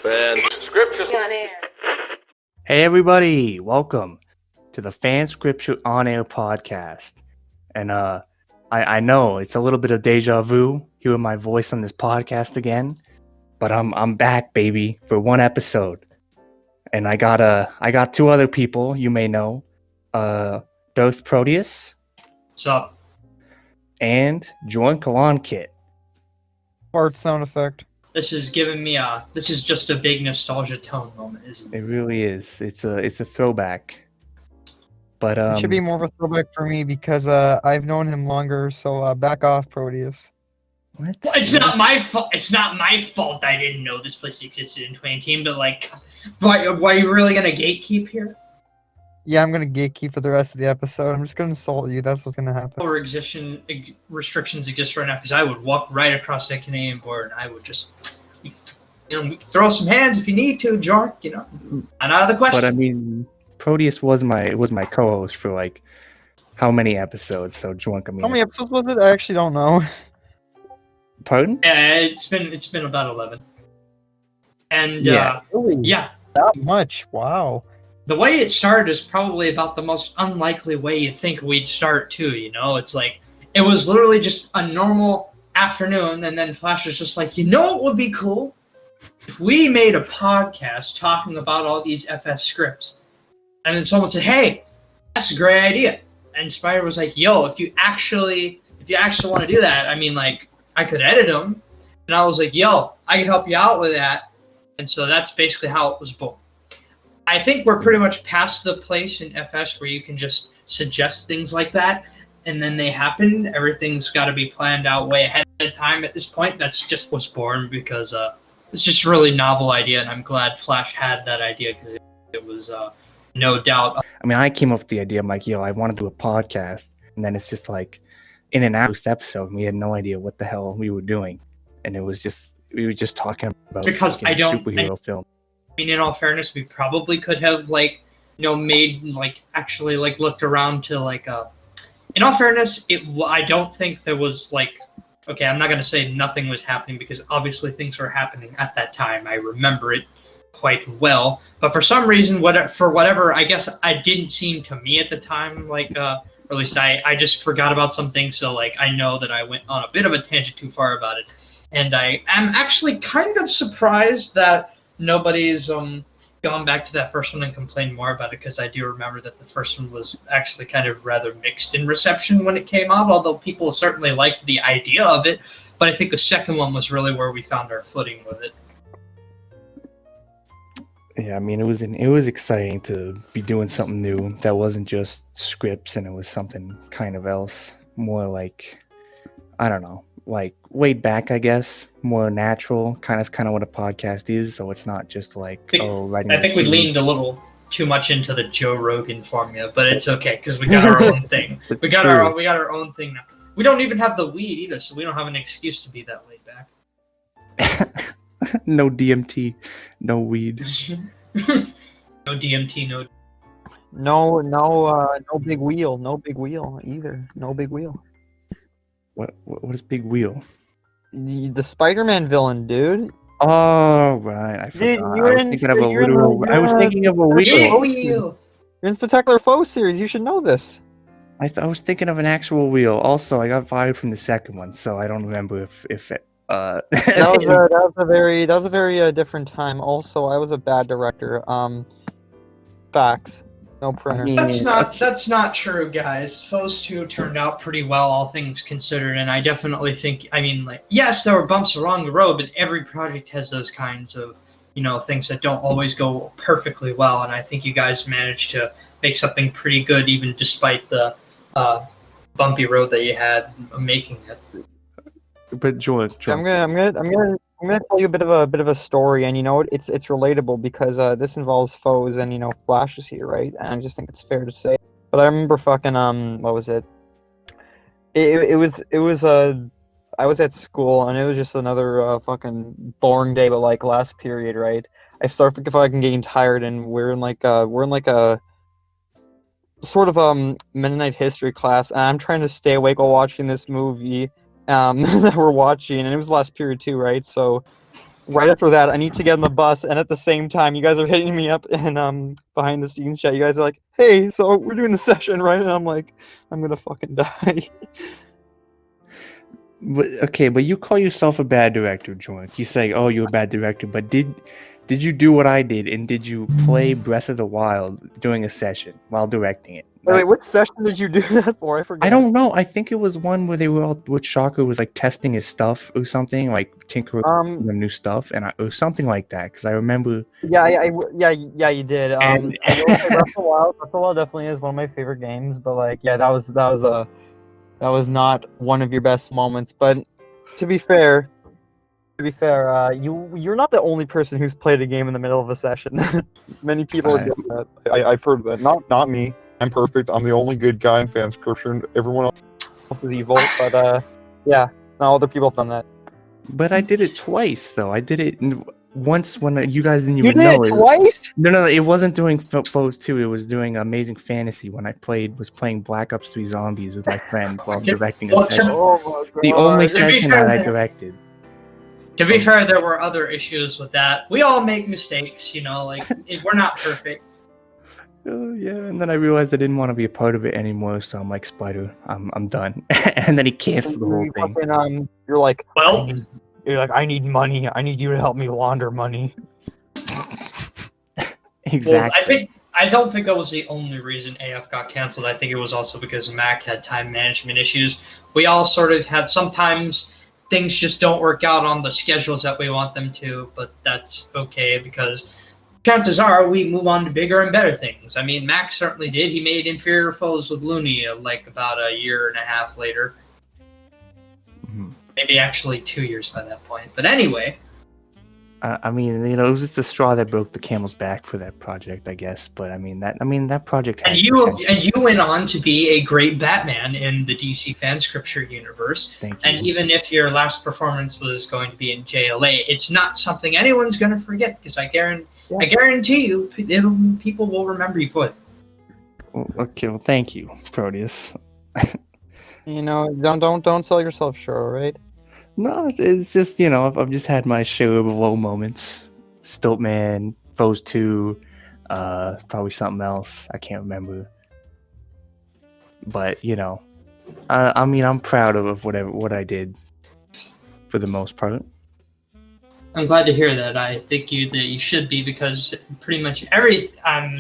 Fan Scripture on air. Hey everybody, welcome to the Fan Scripture on Air podcast. And I know it's a little bit of deja vu hearing my voice on this podcast again, but I'm back, baby, for one episode. And I got two other people you may know, Darth Proteus. What's up? And Jordan Kalankit. Fart sound effect. This is giving me this is just a big nostalgia tone moment, isn't it? It really is. It's a throwback. But It should be more of a throwback for me because I've known him longer. So back off, Proteus. What? Well, it's not my fault. It's not my fault I didn't know this place existed in 2018. But like, why are you really gonna gatekeep here? Yeah, I'm gonna gatekeep for the rest of the episode. I'm just gonna insult you. That's what's gonna happen. Or restrictions exist right now because I would walk right across that Canadian border and I would just, we can throw some hands if you need to, Jork. Not out of the question. But I mean, Proteus was my co-host for like how many episodes? So Jordan, I mean, How many episodes was it? I actually don't know. Pardon? It's been about 11. And Yeah. Really? yeah. That much? Wow. The way it started is probably about the most unlikely way you think we'd start too, It's like, it was literally just a normal afternoon, and then Flash was just like, what would be cool? If we made a podcast talking about all these FS scripts. And then someone said, hey, that's a great idea. And Spider was like, yo, if you actually want to do that, I mean, like, I could edit them. And I was like, yo, I can help you out with that. And so that's basically how it was born. I think we're pretty much past the place in FS where you can just suggest things like that, and then they happen. Everything's got to be planned out way ahead of time at this point. That's just what's born because it's just a really novel idea, and I'm glad Flash had that idea because it was no doubt. I mean, I came up with the idea. I'm like, yo, I want to do a podcast, and then it's just like, in an hour episode, we had no idea what the hell we were doing, and we were just talking about Because superhero film. I mean, in all fairness, we probably could have made actually looked around to in all fairness, I don't think there was okay, I'm not going to say nothing was happening because obviously things were happening at that time. I remember it quite well, but for some reason, whatever, I guess I didn't seem to me at the time or at least I just forgot about something. So I know that I went on a bit of a tangent too far about it, and I am actually kind of surprised that nobody's gone back to that first one and complained more about it, because I do remember that the first one was actually kind of rather mixed in reception when it came out, although people certainly liked the idea of it. But I think the second one was really where we found our footing with it. Yeah, I mean, it was exciting to be doing something new that wasn't just scripts, and it was something kind of else, more I don't know, laid back, I guess, more natural, kind of what a podcast is. So it's not just writing. I think we leaned a little too much into the Joe Rogan formula, but it's okay because we got our own thing. We got our own thing now. We don't even have the weed either, so we don't have an excuse to be that laid back. No DMT, no weed. No DMT, no. No big wheel. No big wheel either. No big wheel. What is Big Wheel? The Spider-Man villain, dude. Oh right, I forgot. Dude, I was thinking of a wheel. Wheel. You're in Spectacular Foes series. You should know this. I was thinking of an actual wheel. Also, I got fired from the second one, so I don't remember if it. That was a very different time. Also, I was a bad director. Facts. No printer. I mean, That's not true, guys. Foes 2 turned out pretty well, all things considered, and I definitely think, yes, there were bumps along the road, but every project has those kinds of, things that don't always go perfectly well, and I think you guys managed to make something pretty good, even despite the bumpy road that you had making it. But George, I'm gonna tell you a bit of a story, and it's relatable because this involves Foes, and Flash is here, right? And I just think it's fair to say. But I remember fucking what was it? It was I was at school, and it was just another fucking boring day, but last period, right? I started fucking getting tired, and we're in a sort of Mennonite history class, and I'm trying to stay awake while watching this movie that we're watching, and it was the last period too, right? So right after that, I need to get on the bus, and at the same time, you guys are hitting me up in behind the scenes chat. You guys are like, "Hey, so we're doing the session, right?" And I'm like, "I'm gonna fucking die." But you call yourself a bad director, Jordan. You say, "Oh, you're a bad director," but did you do what I did, and did you play Breath of the Wild during a session while directing it? Wait, which session did you do that for? I forgot. I don't know. I think it was one where they were all, with Shaka was like testing his stuff or something, like tinkering with the new stuff, or something like that. Because I remember. Yeah, you did. And- I will say Breath of the Wild definitely is one of my favorite games, but like, yeah, that was not one of your best moments. But to be fair, you're not the only person who's played a game in the middle of a session. Many people have done that. I've heard that. Not me. I'm perfect. I'm the only good guy in fanscripture. Everyone else is evil, but yeah, no, other people have done that. But I did it twice, though. I did it once when you guys didn't You even did know it twice? No, it wasn't doing Foes 2. It was doing Amazing Fantasy when I was playing Black Ops 3 Zombies with my friend while directing a session. Oh my god! The only To be session fair, that I directed. To be fair, there were other issues with that. We all make mistakes, you know, like we're not perfect. Oh yeah, and then I realized I didn't want to be a part of it anymore, so I'm like, Spider, I'm done. And then he canceled the whole thing. Fucking, you're like, Well, I need money. I need you to help me launder money. Exactly. Well, I don't think that was the only reason AF got canceled. I think it was also because Mac had time management issues. We all sort of have sometimes things just don't work out on the schedules that we want them to, but that's okay because chances are we move on to bigger and better things. I mean, Mac certainly did. He made Inferior Foes with Looney like about a year and a half later. Mhm. Maybe actually 2 years by that point. But anyway. I mean, it was just the straw that broke the camel's back for that project, I guess. But that project. And you went on to be a great Batman in the DC Fanscripture universe. Thank you. And even if your last performance was going to be in JLA, it's not something anyone's going to forget because I guarantee you, people will remember you for it. Okay, well, thank you, Proteus. You know, don't sell yourself short, right? No, it's just, I've just had my share of low moments. Stiltman, Foes 2, probably something else. I can't remember. But, I'm proud of what I did for the most part. I'm glad to hear that. I think that you should be because pretty much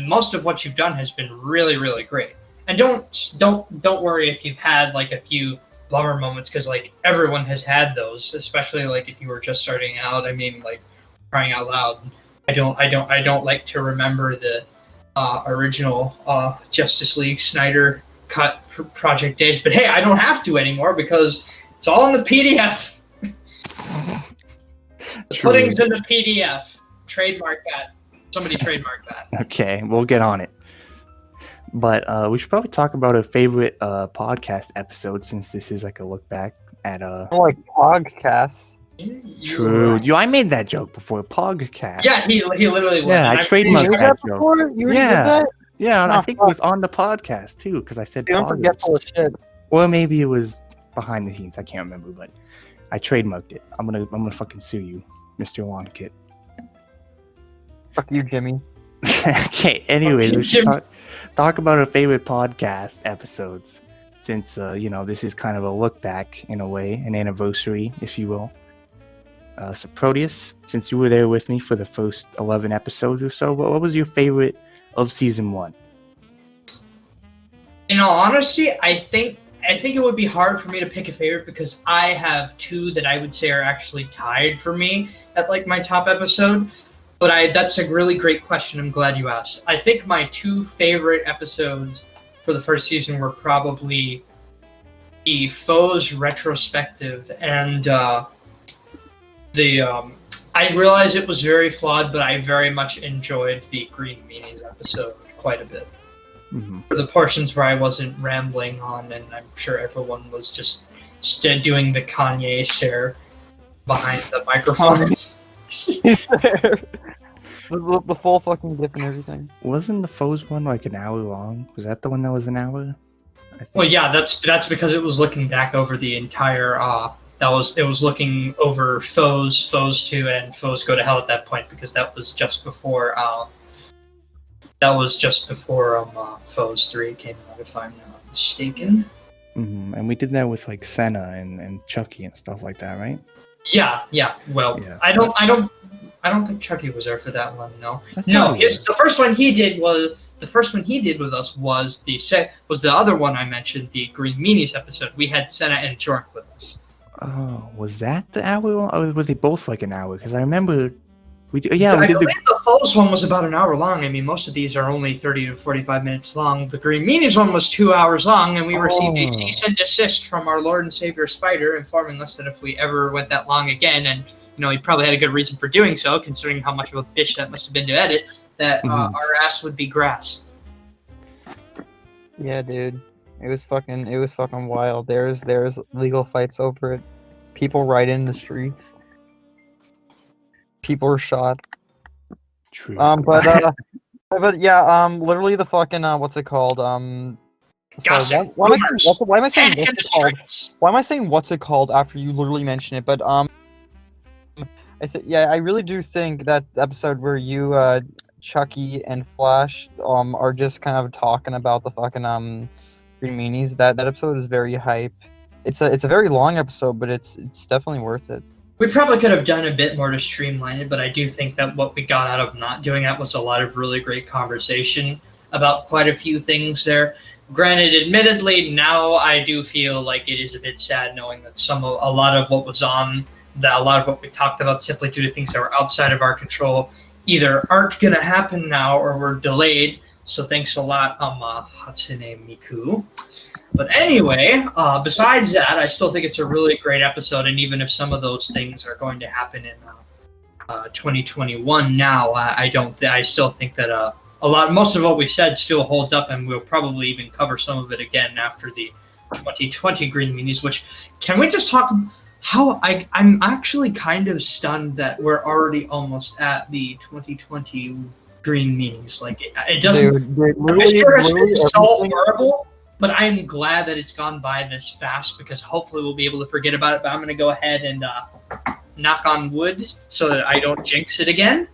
most of what you've done has been really, really great. And don't worry if you've had like a few bummer moments because like everyone has had those, especially like if you were just starting out. I mean, like crying out loud. I don't like to remember the original Justice League Snyder cut project days, but hey, I don't have to anymore because it's all in the PDF. The pudding's in the PDF. Trademark that. Somebody trademark that. Okay, we'll get on it. But we should probably talk about a favorite podcast episode since this is like a look back at like podcasts. True. I made that joke before. Podcast. Yeah, he literally was. Yeah, I trademarked that joke. Before? You did Yeah. that? Yeah, and I Oh, think fuck. it was on the podcast too because I said Dude, I'm forgetful as shit. or maybe it was behind the scenes. I can't remember, but I trademarked it. I'm gonna fucking sue you, Mr. Lawn-Kit. Fuck you, Jimmy. Okay. Anyways, we should talk about our favorite podcast episodes, since this is kind of a look back in a way, an anniversary, if you will. So Proteus, since you were there with me for the first 11 episodes or so, what was your favorite of season 1? In all honesty, I think it would be hard for me to pick a favorite because I have two that I would say are actually tied for me at like my top episode. But that's a really great question. I'm glad you asked. I think my two favorite episodes for the first season were probably the Foes retrospective and I realize it was very flawed, but I very much enjoyed the Green Meanies episode quite a bit. Mm-hmm. For the portions where I wasn't rambling on, and I'm sure everyone was just doing the Kanye stare behind the microphones. the full fucking dip and everything. Wasn't the Foes one like an hour long? Was that the one that was an hour? I think. Well, yeah, that's because it was looking back over the entire it was looking over Foes 2, and Foes Go to Hell at that point, because that was just before Foes 3 came out, if I'm not mistaken. And we did that with like Senna and Chucky and stuff like that, right? Yeah. Well, Yeah. I don't think Chucky was there for that one. No. I thought No, he was. the first one he did with us was the other one I mentioned, the Green Meanies episode. We had Senna and Jork with us. Oh, was that the hour one? Or were they both like an hour? Because I remember we did I the believe the Foes one was about an hour long. I mean, most of these are only 30 to 45 minutes long. The Green Meanies one was 2 hours long, and we received a cease and desist from our Lord and Savior Spider, informing us that if we ever went that long again, and he probably had a good reason for doing so, considering how much of a bitch that must have been to edit, that our ass would be grass. Yeah, dude. It was fucking wild. There's legal fights over it. People right in the streets. People were shot. True. But yeah, literally the fucking what's it called? Gossip. Why am I saying Panic in what's the it called? streets. Why am I saying what's it called after you literally mention it? But I really do think that episode where you Chucky and Flash are just kind of talking about the fucking Green Meanies. That episode is very hype. It's a very long episode, but it's definitely worth it. We probably could have done a bit more to streamline it, but I do think that what we got out of not doing that was a lot of really great conversation about quite a few things there. Granted, admittedly, now I do feel like it is a bit sad knowing that a lot of what was on, a lot of what we talked about simply due to things that were outside of our control either aren't going to happen now or were delayed. So thanks a lot, Hatsune Miku. But anyway, besides that, I still think it's a really great episode, and even if some of those things are going to happen in 2021 now, I still think that most of what we said still holds up, and we'll probably even cover some of it again after the 2020 Green Meanies. Which, can we just talk how I'm actually kind of stunned that we're already almost at the 2020 Green Meanies. Like it doesn't. This year has been so horrible. But I'm glad that it's gone by this fast, because hopefully we'll be able to forget about it. But I'm going to go ahead and knock on wood so that I don't jinx it again.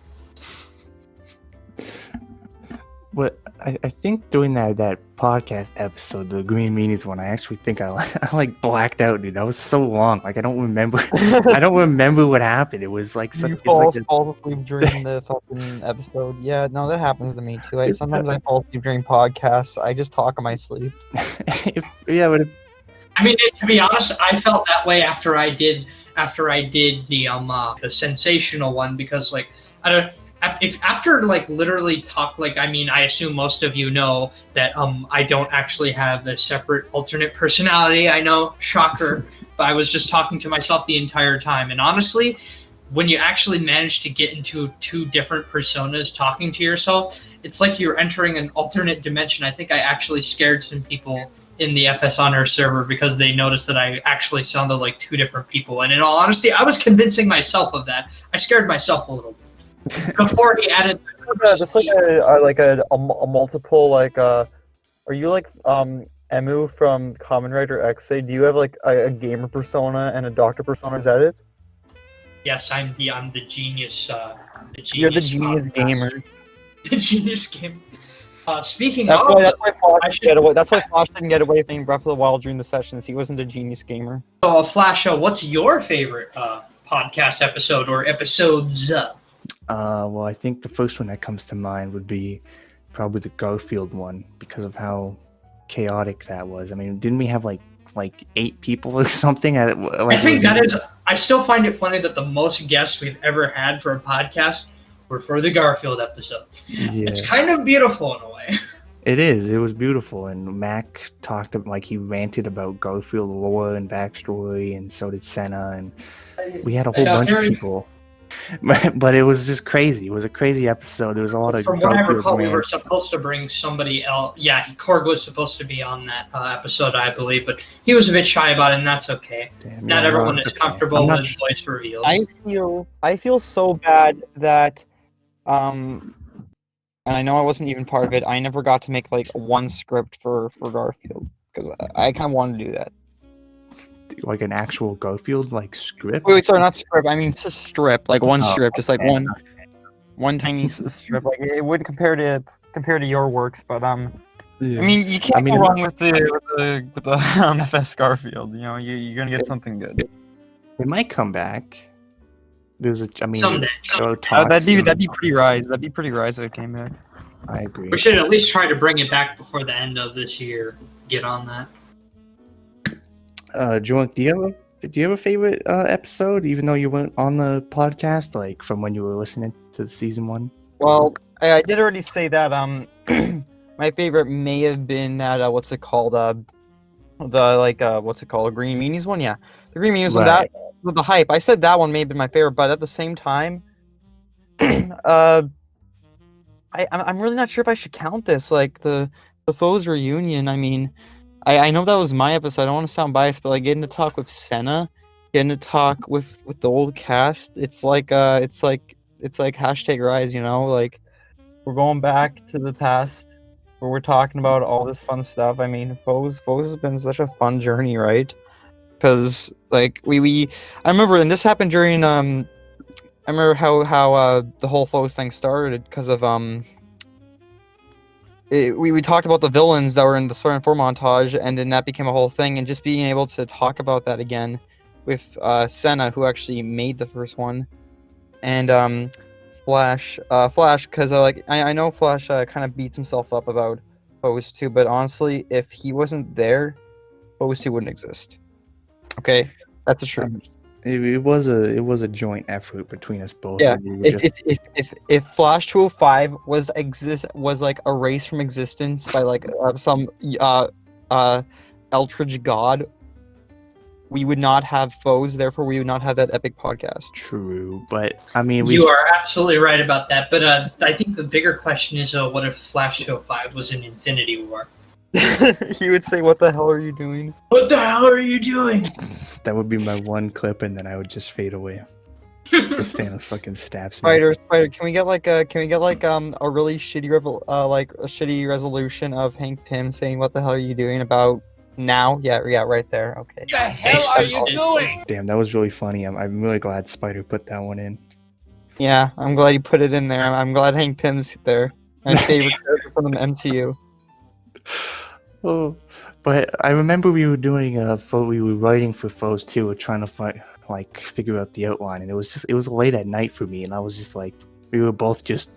What I think during that podcast episode, the Green Meanies one, I actually think I like blacked out, dude. That was so long. Like I don't remember. I don't remember what happened. It was like You fall asleep during the fucking episode. Yeah, no, that happens to me too. Sometimes I fall asleep during podcasts. I just talk in my sleep. Yeah, but I mean, to be honest, I felt that way after I did the sensational one, because like I don't. If after like literally talk, like, I mean, I assume most of you know that I don't actually have a separate alternate personality. I know, shocker, but I was just talking to myself the entire time. And honestly, when you actually manage to get into two different personas talking to yourself, it's like you're entering an alternate dimension. I think I actually scared some people in the FS Honor server because they noticed that I actually sounded like two different people. And in all honesty, I was convincing myself of that. I scared myself a little bit. Before he added that's like a multiple, like are you like Emu from Kamen Rider X? Do you have like a gamer persona and a doctor persona? Is that it? Yes, I'm the genius. You're the genius gamer. The genius gamer. Speaking that's of, why Flash didn't get away from Breath of the Wild during the sessions. He wasn't a genius gamer. So, Flash, what's your favorite podcast episode or episodes? Well, I think the first one that comes to mind would be probably the Garfield one, because of how chaotic that was. I mean, didn't we have like 8 people or something? I think that is. I still find it funny that the most guests we've ever had for a podcast were for the Garfield episode. Yeah. It's kind of beautiful in a way. It is. It was beautiful, and Mac talked like he ranted about Garfield lore and backstory, and so did Senna, and we had a whole bunch of people. But it was just crazy. It was a crazy episode. There was a lot of. From what I recall, we were supposed to bring somebody else. Yeah, Korg was supposed to be on that episode, I believe, but he was a bit shy about it, and that's okay. Damn, Not everyone is comfortable with voice reveals. I feel so bad that, and I know I wasn't even part of it. I never got to make like one script for Garfield, because I kind of want to do that. like an actual Garfield like script? Wait, sorry, not script. I mean, it's a strip, like one Oh, strip, just like okay. one tiny strip. Like it would compare to your works, but Yeah. I mean, you can't I mean, go wrong with the FS Garfield. You know, you're gonna get something good. it might come back. There's a, I mean, Someday. That'd be pretty rise. That'd be pretty rise if it came back. I agree. We should at least try to bring it back before the end of this year. Get on that. Joink, do you have a favorite episode, even though you weren't on the podcast, like from when you were listening to the season 1? Well, I did already say that. My favorite may have been that. What's it called? What's it called? Green Meanies one. Yeah, the Green Meanies one. Right. That with the hype. I said that one may have been my favorite, but at the same time, I'm really not sure if I should count this. Like the Foes reunion. I mean, I know that was my episode. I don't want to sound biased, but like getting to talk with Senna, getting to talk with the old cast. It's like hashtag rise. You know, like we're going back to the past where we're talking about all this fun stuff. I mean, Foes has been such a fun journey, right? Because like I remember, and this happened during I remember how the whole Foes thing started because of we talked about the villains that were in the Story and 4 montage, and then that became a whole thing, and just being able to talk about that again with Senna, who actually made the first one, and Flash, because I know Flash kind of beats himself up about Foes 2, but honestly, if he wasn't there, Foes 2 wouldn't exist. Okay, that's the truth. It was a joint effort between us both. Yeah, We were just- if Flash205 was like erased from existence by like some Eldritch god, we would not have Foes. Therefore, we would not have that epic podcast. True, but I mean, You are absolutely right about that. But I think the bigger question is, what if Flash205 was in Infinity War? He would say, "What the hell are you doing?" What the hell are you doing? that would be my one clip, and then I would just fade away. Just Thanos fucking stabs me. Spider, can we get like a really shitty a shitty resolution of Hank Pym saying, "What the hell are you doing?" about now? Yeah, right there. Okay. What the hell are you doing? Damn, that was really funny. I'm really glad Spider put that one in. Yeah, I'm glad you put it in there. I'm glad Hank Pym's there. My favorite character from the MCU. Oh, but I remember we were doing we were writing for Foes 2, trying to figure out the outline, and it was late at night for me, and I was just like, we were both just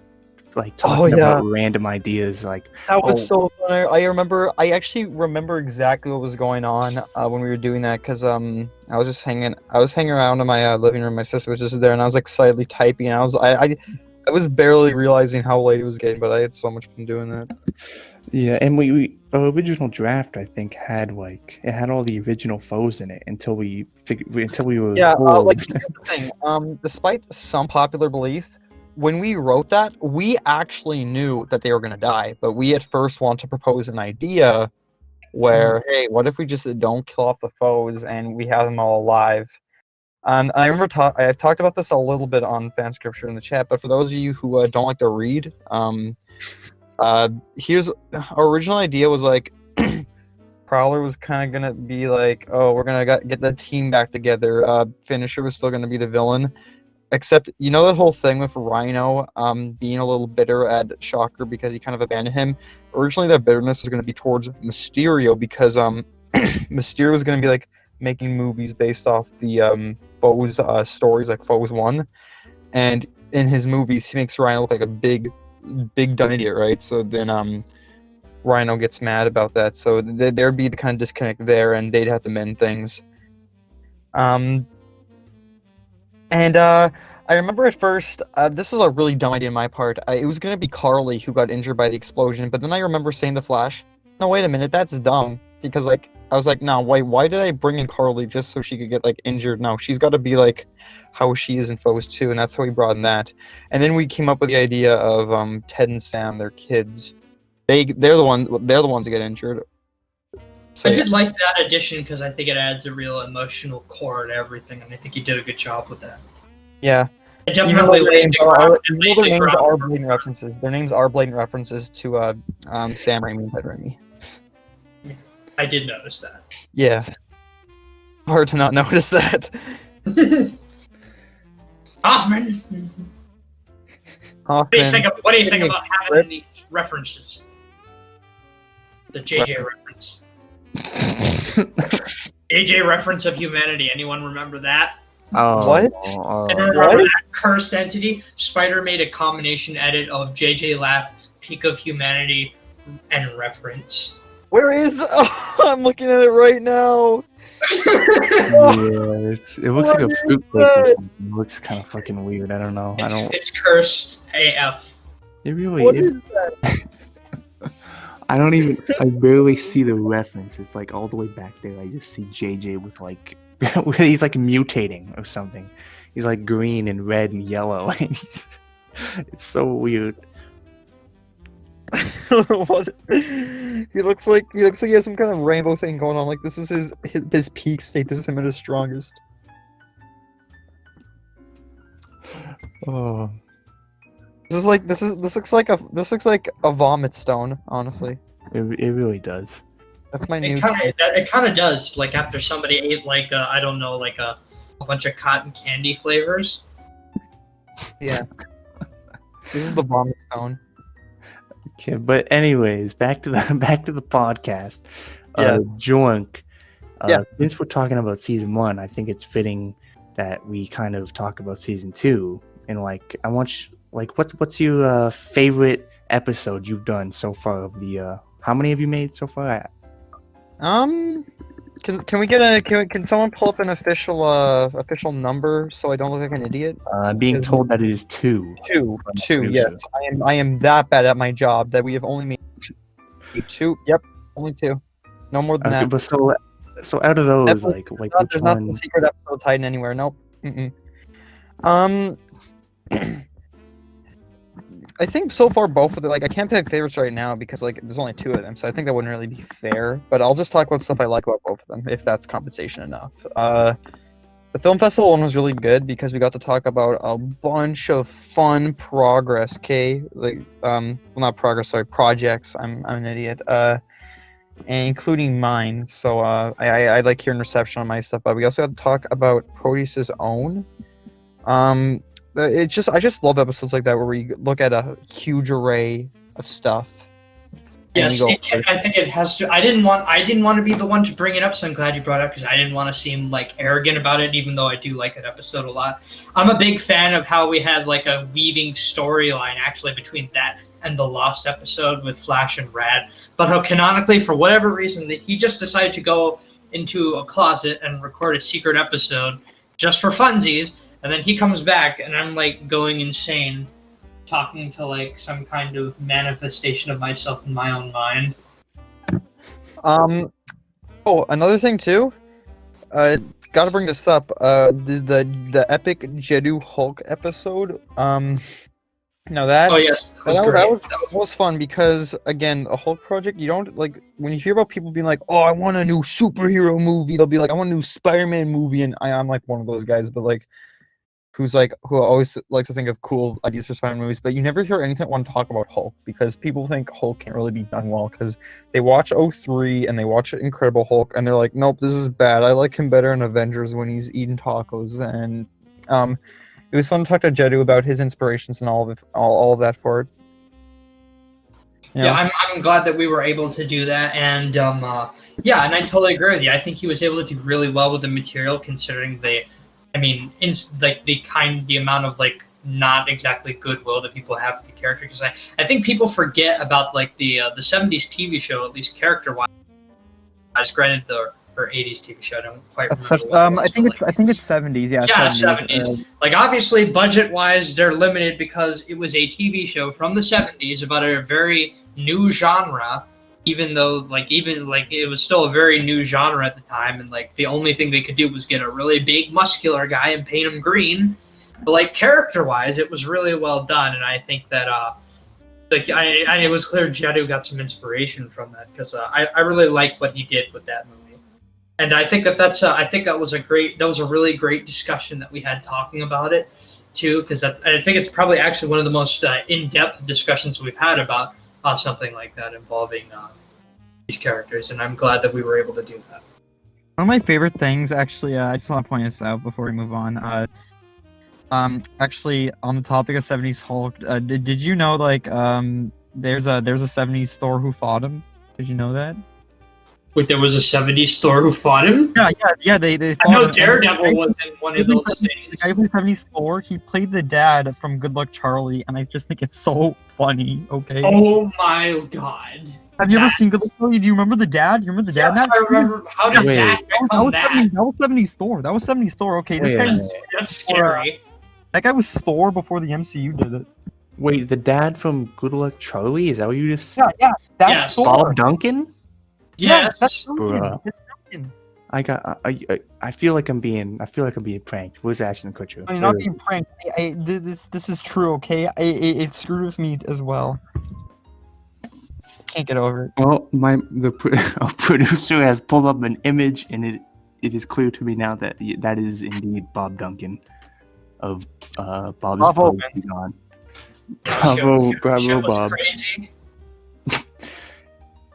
like talking about random ideas, like that was so fun. I actually remember exactly what was going on when we were doing that, because I was hanging around in my living room. My sister was just there, and I was excitedly typing, and I was barely realizing how late it was getting, but I had so much fun doing that. Yeah, and our original draft, I think, had all the original Foes in it until we were like here's the thing. Despite some popular belief, when we wrote that, we actually knew that they were gonna die, but we at first want to propose an idea where, hey, what if we just don't kill off the Foes and we have them all alive? I remember I've talked about this a little bit on fan scripture in the chat, but for those of you who don't like to read, here's our original idea was like Prowler was kind of gonna be like, oh, we're gonna get the team back together. Finisher was still gonna be the villain, except you know that whole thing with Rhino being a little bitter at Shocker because he kind of abandoned him. Originally, that bitterness was gonna be towards Mysterio because Mysterio was gonna be like making movies based off the Foes stories, like Foes 1, and in his movies he makes Rhino look like a big dumb idiot, right? So then Rhino gets mad about that, so there'd be the kind of disconnect there, and they'd have to mend things. And I remember at first, this is a really dumb idea on my part, it was going to be Carly who got injured by the explosion, but then I remember saying to Flash, no, wait a minute, that's dumb, because like I was like, no, why did I bring in Carly just so she could get like injured? No, she's got to be like how she is in Foes 2, and that's how we brought in that. And then we came up with the idea of Ted and Sam, their kids. They're the ones that get injured. So, I did like that addition because I think it adds a real emotional core to everything, and I think you did a good job with that. Yeah. It definitely laid the their names ground. are blatant references. Their names are blatant references to Sam Raimi and Ted Raimi. I did notice that. Yeah. hard to not notice that. Hoffman. What do you think about having the references? The JJ reference. JJ reference of humanity. Anyone remember that? Oh, What? Anyone remember that cursed entity? Spider made a combination edit of JJ Laugh, Peak of Humanity, and reference. Where is the? Oh, I'm looking at it right now. Yeah, it looks like a fruit cake or something. It looks kind of fucking weird. I don't know. It's cursed AF. It really. What is that? I don't even. I barely see the reference. It's like all the way back there. I just see JJ with like, he's like mutating or something. He's like green and red and yellow. And it's so weird. What? He looks like he has some kind of rainbow thing going on. Like this is his peak state. This is him at his strongest. Oh. This looks like a vomit stone. Honestly, It really does. that's my new. It kind of does. Like after somebody ate like I don't know, like a bunch of cotton candy flavors. Yeah. This is the vomit stone. Okay, but anyways, back to the podcast. Yeah. Joink. Yeah. Since we're talking about season 1, I think it's fitting that we kind of talk about season 2. And like, I want you, like, what's your favorite episode you've done so far of the? How many have you made so far? Can we get can someone pull up an official number so I don't look like an idiot? I'm being told that it is 2. Two. pretty Yes, I am that bad at my job that we have only made 2. Yep, only 2. No more than Okay, that. but so out of those, like which There's not some one? secret episodes hiding anywhere. Nope. I think so far both of them, like I can't pick favorites right now because like there's only 2 of them, so I think that wouldn't really be fair. But I'll just talk about stuff I like about both of them, if that's compensation enough. The film festival one was really good because we got to talk about a bunch of fun progress. Like well, not progress, sorry, projects. I'm an idiot. And including mine. So I like hearing reception on my stuff, but we also got to talk about Proteus's own. I just love episodes like that where we look at a huge array of stuff. Yes, I think it has to. I didn't want to be the one to bring it up, so I'm glad you brought it up because I didn't want to seem like arrogant about it, even though I do like that episode a lot. I'm a big fan of how we had like a weaving storyline actually between that and the Lost episode with Flash and Rad, but how canonically, for whatever reason, that he just decided to go into a closet and record a secret episode just for funsies, and then he comes back, and I'm like going insane, talking to like some kind of manifestation of myself in my own mind. Oh, another thing too. Gotta bring this up. The epic Jedu Hulk episode. Now that. Oh yes, that was fun because again, a Hulk project. You don't like when you hear about people being like, "Oh, I want a new superhero movie." They'll be like, "I want a new Spider-Man movie," and I'm like one of those guys, but like. Who always likes to think of cool ideas for Spider-Man movies, but you never hear anything want to talk about Hulk because people think Hulk can't really be done well because they watch 03 and they watch Incredible Hulk and they're like, nope, this is bad. I like him better in Avengers when he's eating tacos. And it was fun to talk to Jedu about his inspirations and all of that for it. Yeah, I'm glad that we were able to do that, and yeah, and I totally agree with you. I think he was able to do really well with the material considering the amount of like not exactly goodwill that people have for the character, because I think people forget about like the 70s TV show, at least character wise. Granted, the 80s TV show, I don't quite remember. I think it's 70s. Yeah. Yeah, 70s. Like obviously, budget wise, they're limited because it was a TV show from the 70s about a very new genre. Even though, it was still a very new genre at the time, and like the only thing they could do was get a really big, muscular guy and paint him green. But like character-wise, it was really well done, and I think that it was clear Jedu got some inspiration from that because I really like what he did with that movie, and I think that that was a really great discussion that we had talking about it too, because I think it's probably actually one of the most in-depth discussions we've had about something like that involving these characters, and I'm glad that we were able to do that. One of my favorite things, actually, I just want to point this out before we move on. Actually, on the topic of 70s Hulk, did you know there's a 70s Thor who fought him? Did you know that? Wait, there was a 70s Thor who fought him? Yeah. They fought I know him. Daredevil was in one of those The things. guy who played 70s Thor, he played the dad from Good Luck Charlie, and I just think it's so funny. Okay. Oh my god. Have you ever seen Good Luck Charlie? Do you remember the dad? You remember the dad? Yes, I remember. How did Wait. that become that? That was 70s Thor. That was 70s Thor. Okay, this Wait a guy. minute. That's scary. That guy was Thor before the MCU did it. Wait, the dad from Good Luck Charlie? Is that what you just Yeah. That's Yes. Thor. Bob Duncan? Yes. That's Bruh. Duncan. It's Duncan. I feel like I'm being pranked. Who's Ashton Kutcher? I mean, not being pranked. This is true. Okay, it screwed with me as well. Can't get over it. Well, the producer has pulled up an image, and it is clear to me now that that is indeed Bob Duncan of Bob Bravo, is Vince. gone. That shit Bravo, was Bob. Crazy.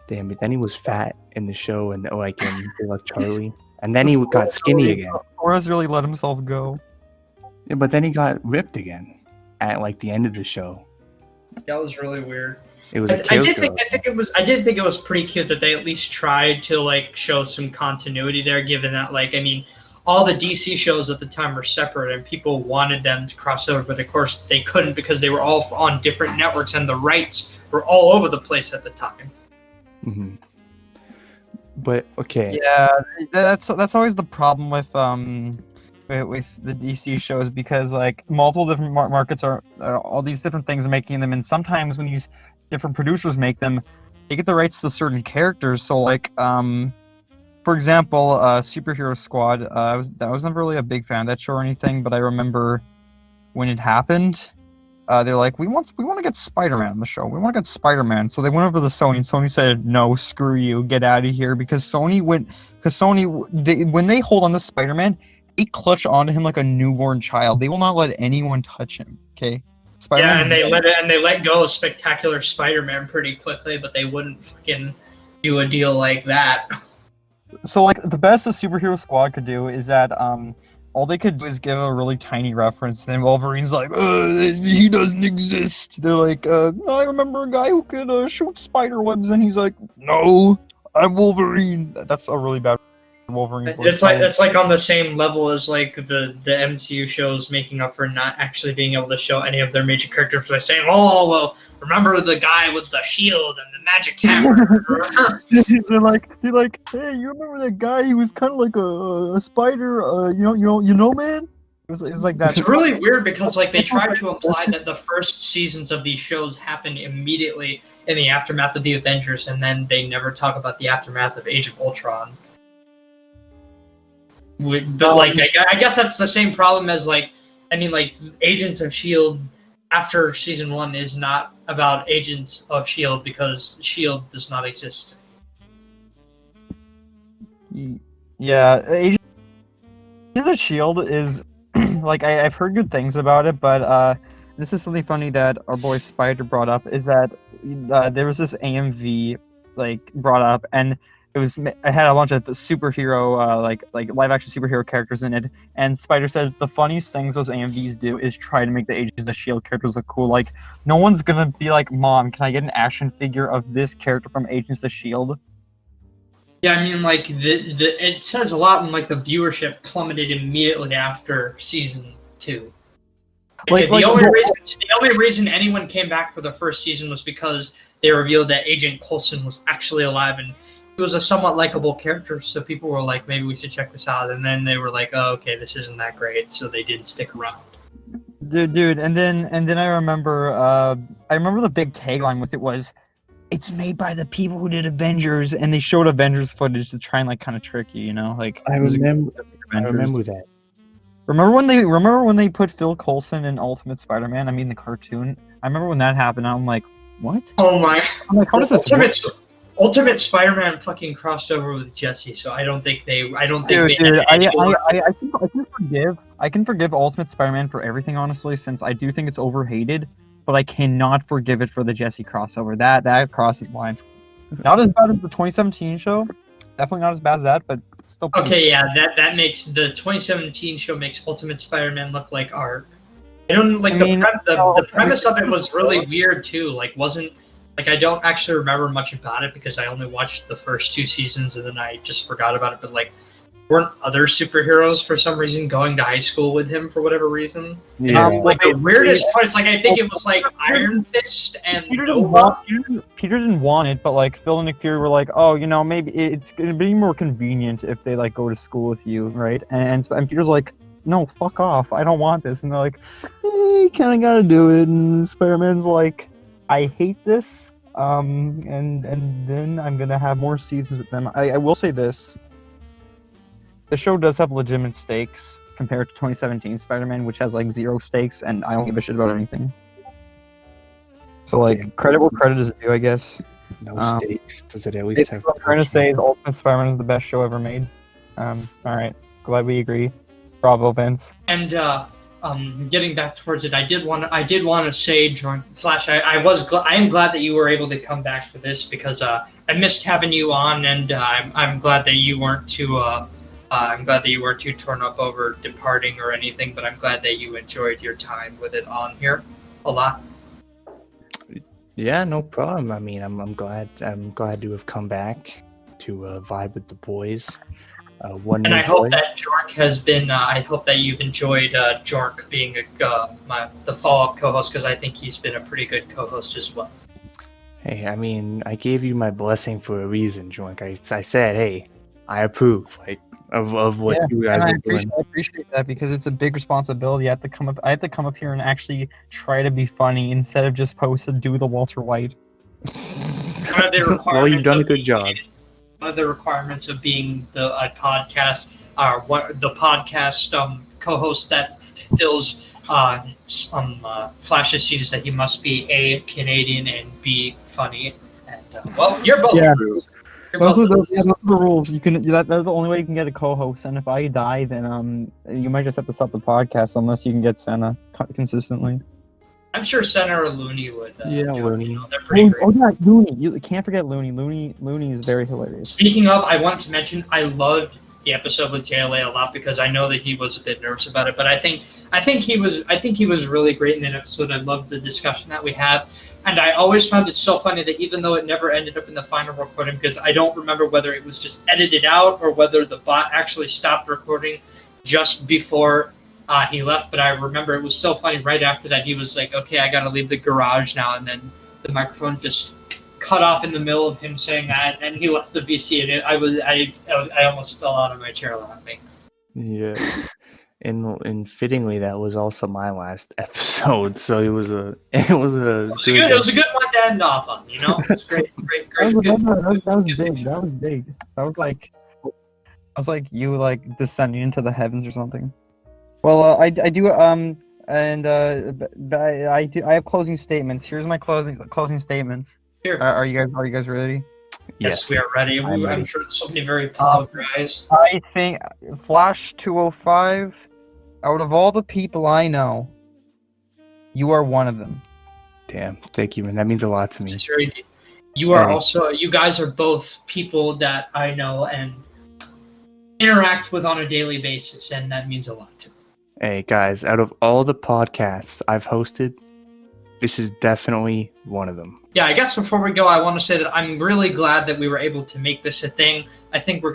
Damn it! Then he was fat in the show, and like in Good Luck Charlie, and then he got skinny again. Thor has really let himself go. Yeah, but then he got ripped again at like the end of the show. That was really weird. It was a I character. did think it was pretty cute that they at least tried to like show some continuity there, given that all the DC shows at the time were separate and people wanted them to cross over, but of course they couldn't because they were all on different networks and the rights were all over the place at the time. Mm-hmm. But okay. Yeah, that's always the problem with the DC shows, because like multiple different markets are all these different things making them, and sometimes when these different producers make them, they get the rights to certain characters. So like for example, Superhero Squad, I was never really a big fan of that show or anything, but I remember when it happened, they're like, we want to get Spider-Man on the show. We want to get Spider-Man. So they went over to Sony, and Sony said, no, screw you, get out of here, because Sony, when they hold on to Spider-Man, they clutch onto him like a newborn child. They will not let anyone touch him. Okay. Spider-Man, Yeah, and they let go of Spectacular Spider-Man pretty quickly, but they wouldn't fucking do a deal like that. So like the best a Superhero Squad could do is that all they could do is give a really tiny reference, and then Wolverine's like, he doesn't exist. They're like, I remember a guy who could shoot spider webs, and he's like, no, I'm Wolverine. That's a really bad Wolverine voice. It's like on the same level as like the MCU shows making up for not actually being able to show any of their major characters by saying, oh well, remember the guy with the shield and the magic hammer. They're like, hey, you remember that guy? He was kind of like a spider. You know, man. It was like that. It's really weird because like they tried to imply that the first seasons of these shows happened immediately in the aftermath of the Avengers, and then they never talk about the aftermath of Age of Ultron. But like, I guess that's the same problem as Agents of S.H.I.E.L.D. after season 1 is not about Agents of S.H.I.E.L.D. because S.H.I.E.L.D. does not exist. Yeah, Agents of S.H.I.E.L.D. is like I've heard good things about it, but this is something funny that our boy Spider brought up, is that there was this AMV brought up, and it had a bunch of superhero like live action superhero characters in it, and Spider said the funniest things those AMVs do is try to make the Agents of S.H.I.E.L.D. characters look cool. Like, no one's gonna be like, Mom, can I get an action figure of this character from Agents of S.H.I.E.L.D.? Yeah, I mean, like it says a lot when like the viewership plummeted immediately after season 2. The only reason anyone came back for the first season was because they revealed that Agent Coulson was actually alive, and he was a somewhat likable character, so people were like, maybe we should check this out. And then they were like, oh, okay, this isn't that great, so they didn't stick around. Dude, and then I remember the big tagline with it was, it's made by the people who did Avengers, and they showed Avengers footage to try and like kind of trick you, you know? Like, I remember that. Remember when they put Phil Coulson in Ultimate Spider-Man? I mean the cartoon. I remember when that happened. I'm like, what? Oh my! I'm like, how does this work? Ultimate Spider-Man fucking crossed over with Jesse, so I don't think they. I can forgive Ultimate Spider-Man for everything, honestly, since I do think it's overhated. But I cannot forgive it for the Jesse crossover. That crosses lines. Not as bad as the 2017 show. Definitely not as bad as that, but It's still pretty Okay, yeah, that makes the 2017 show makes Ultimate Spider-Man look like art. I don't like the premise of it was really weird too. Like, wasn't like I don't actually remember much about it because I only watched the first 2 seasons and then I just forgot about it. But like, weren't other superheroes for some reason going to high school with him for whatever reason? Yeah. Like the weirdest choice. Like I think it was like Iron Fist and Peter Nova. didn't want it, but like Phil and Nick Fury were like, oh, you know, maybe it's gonna be more convenient if they like go to school with you, right? And Peter's like, no, fuck off, I don't want this. And they're like, you kind of gotta do it. And Spider-Man's like, I hate this. And then I'm gonna have more seasons with them. I will say this. The show does have legitimate stakes compared to 2017 Spider-Man, which has like 0 stakes, and I don't give a shit about anything. So like, credit where credit is due, I guess. No stakes. Does it at least have? What I'm trying to say is Ultimate Spider-Man is the best show ever made. All right, glad we agree. Bravo, Vince. And getting back towards it, I did want to say, Flash, I am glad that you were able to come back for this because I missed having you on, and I'm glad that you weren't too torn up over departing or anything. But I'm glad that you enjoyed your time with it on here a lot. Yeah, no problem. I mean, I'm glad to have come back to vibe with the boys. And I hope that Jork has been. I hope that you've enjoyed Jork being the follow-up co-host because I think he's been a pretty good co-host as well. Hey, I mean, I gave you my blessing for a reason, Jork. I said, hey, I approve, like, of what you guys are doing. I appreciate that because it's a big responsibility. I have to come up here and actually try to be funny instead of just post and do the Walter White. One of the requirements Well, you've done a good job. One of the requirements of being the podcast, the podcast co-host that fills Flash's seat is that you must be A, Canadian, and B, funny. And well, you're both. Yeah. Those are the rules. You can. That's the only way you can get a co-host. And if I die, then you might just have to stop the podcast unless you can get Senna consistently. I'm sure Senna or Looney would. Looney. You know, they're pretty great. Oh yeah, Looney. You can't forget Looney. Looney is very hilarious. Speaking of, I wanted to mention I loved the episode with JLA a lot because I know that he was a bit nervous about it, but I think he was really great in that episode. I loved the discussion that we had, and I always found it so funny that even though it never ended up in the final recording, because I don't remember whether it was just edited out or whether the bot actually stopped recording just before he left, but I remember it was so funny right after that he was like, okay, I gotta leave the garage now, and then the microphone just cut off in the middle of him saying that, and he left the VC, and I almost fell out of my chair laughing. Yeah, and fittingly, that was also my last episode, so it was a good. It was a good one to end off on, you know. It was great. That was big. That was like you like descending into the heavens or something. Well, I do I have closing statements. Here's my closing statements. Here. Are you guys ready? Yes, we are ready. I'm sure there's so many very polarized. I think Flash205, out of all the people I know, you are one of them. Damn, thank you, man. That means a lot to me. It's very deep. You guys are both people that I know and interact with on a daily basis, and that means a lot to me. Hey, guys, out of all the podcasts I've hosted, this is definitely one of them. Yeah, I guess before we go, I want to say that I'm really glad that we were able to make this a thing. I think we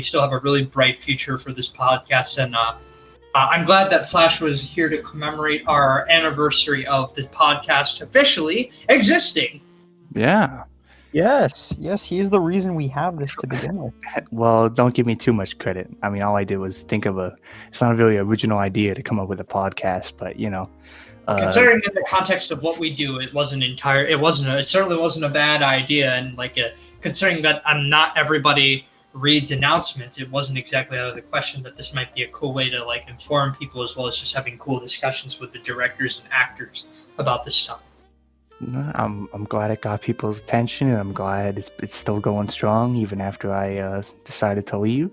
still have a really bright future for this podcast, and I'm glad that Flash was here to commemorate our anniversary of the podcast officially existing. Yeah. Yes, he's the reason we have this to begin with. Well, don't give me too much credit. I mean, all I did was think of it's not a really original idea to come up with a podcast, but, you know. Considering in the context of what we do, it certainly wasn't a bad idea, and considering that not everybody reads announcements, it wasn't exactly out of the question that this might be a cool way to inform people as well as just having cool discussions with the directors and actors about this stuff. I'm glad it got people's attention, and I'm glad it's still going strong even after I decided to leave.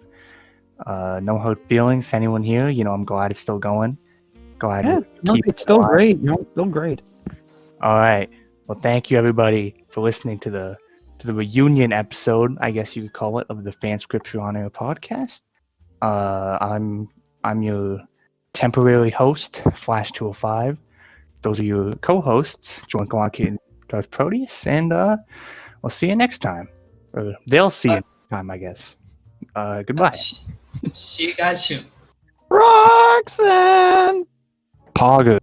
No hard feelings to anyone here. You know, I'm glad it's still going. Glad it's still great. Still great. All right. Well, thank you everybody for listening to the to the reunion episode, I guess you could call it, of the Fan Scripture on Air podcast. I'm your temporary host, Flash205. Those are your co-hosts, John Kawaki and Darth Proteus, and we'll see you next time. Or they'll see you next time, I guess. Goodbye. See you guys soon. Roxanne! Pogger.